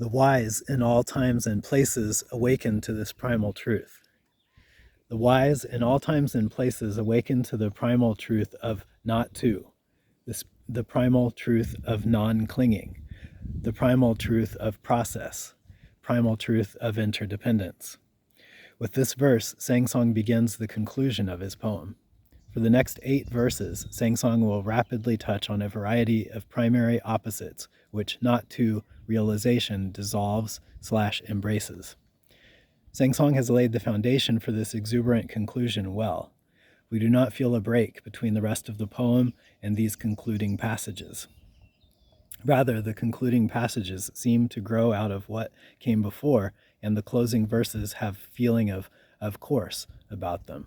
The wise in all times and places awaken to this primal truth. The wise in all times and places awaken to the primal truth of not to, the primal truth of non-clinging, the primal truth of process, primal truth of interdependence. With this verse, Sangsong begins the conclusion of his poem. For the next 8 verses, Sangsong will rapidly touch on a variety of primary opposites, which not to realization dissolves/embraces. Sangsong has laid the foundation for this exuberant conclusion well. We do not feel a break between the rest of the poem and these concluding passages. Rather, the concluding passages seem to grow out of what came before, and the closing verses have a feeling of course about them.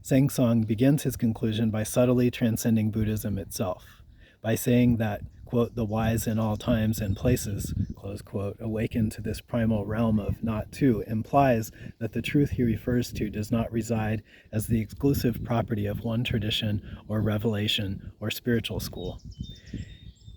Sangsong begins his conclusion by subtly transcending Buddhism itself, by saying that, quote, the wise in all times and places, close quote, awaken to this primal realm of not to, implies that the truth he refers to does not reside as the exclusive property of one tradition or revelation or spiritual school.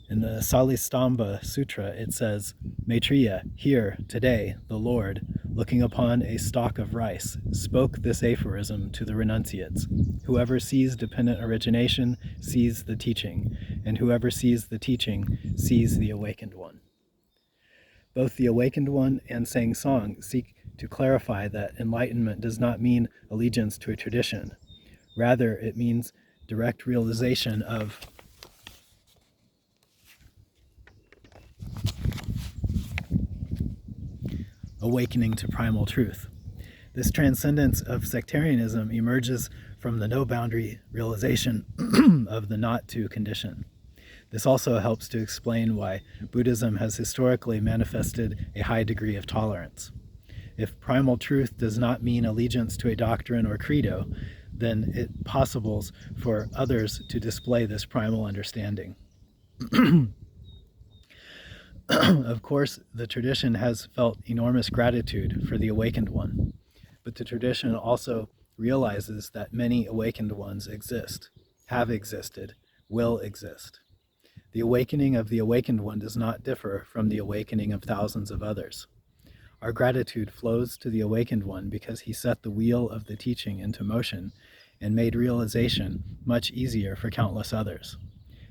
In the Salistamba Sutra, it says, Maitreya, here, today, the Lord, looking upon a stalk of rice, spoke this aphorism to the renunciates. Whoever sees dependent origination sees the teaching, and whoever sees the teaching sees the awakened one. Both the awakened one and Sangsong seek to clarify that enlightenment does not mean allegiance to a tradition. Rather, it means direct realization of awakening to primal truth. This transcendence of sectarianism emerges from the no-boundary realization of the not-to condition. This also helps to explain why Buddhism has historically manifested a high degree of tolerance. If primal truth does not mean allegiance to a doctrine or credo, then it possibles for others to display this primal understanding. Of course, the tradition has felt enormous gratitude for the awakened one, but the tradition also realizes that many awakened ones exist, have existed, will exist. The awakening of the awakened one does not differ from the awakening of thousands of others. Our gratitude flows to the awakened one because he set the wheel of the teaching into motion and made realization much easier for countless others.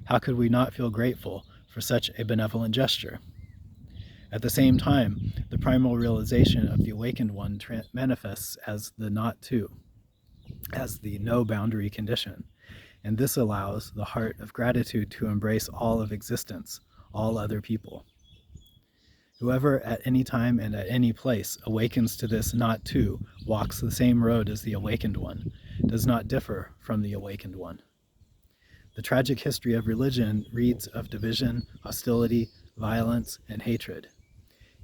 How could we not feel grateful for such a benevolent gesture? At the same time, the primal realization of the awakened one manifests as the not to, as the no boundary condition, and this allows the heart of gratitude to embrace all of existence, all other people. Whoever at any time and at any place awakens to this not to walks the same road as the awakened one, does not differ from the awakened one. The tragic history of religion reads of division, hostility, violence, and hatred.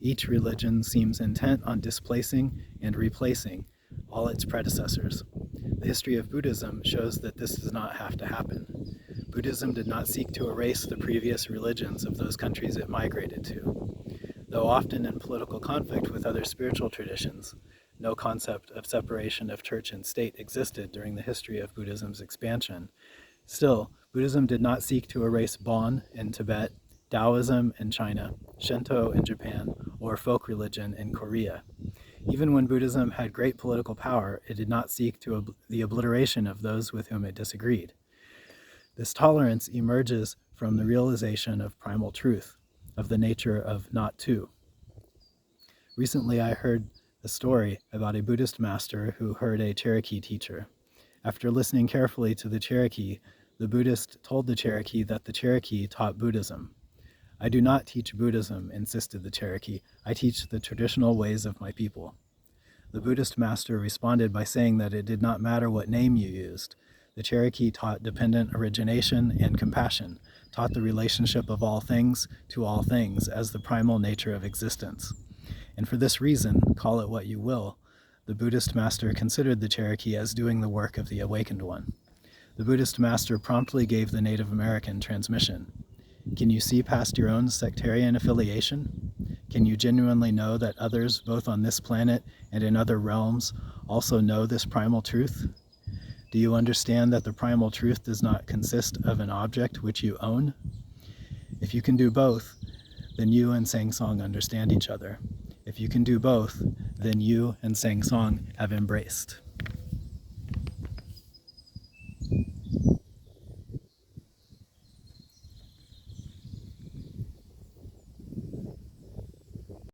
Each religion seems intent on displacing and replacing all its predecessors. The history of Buddhism shows that this does not have to happen. Buddhism did not seek to erase the previous religions of those countries it migrated to. Though often in political conflict with other spiritual traditions, no concept of separation of church and state existed during the history of Buddhism's expansion. Still, Buddhism did not seek to erase Bon in Tibet, Taoism in China, Shinto in Japan, or folk religion in Korea. Even when Buddhism had great political power, it did not seek the obliteration of those with whom it disagreed. This tolerance emerges from the realization of primal truth, of the nature of not to. Recently, I heard a story about a Buddhist master who heard a Cherokee teacher. After listening carefully to the Cherokee, the Buddhist told the Cherokee that the Cherokee taught Buddhism. I do not teach Buddhism, insisted the Cherokee. I teach the traditional ways of my people. The Buddhist master responded by saying that it did not matter what name you used. The Cherokee taught dependent origination and compassion, taught the relationship of all things to all things as the primal nature of existence. And for this reason, call it what you will, the Buddhist master considered the Cherokee as doing the work of the awakened one. The Buddhist master promptly gave the Native American transmission. Can you see past your own sectarian affiliation? Can you genuinely know that others, both on this planet and in other realms, also know this primal truth? Do you understand that the primal truth does not consist of an object which you own? If you can do both, then you and Sang Song understand each other. If you can do both, then you and Sang Song have embraced.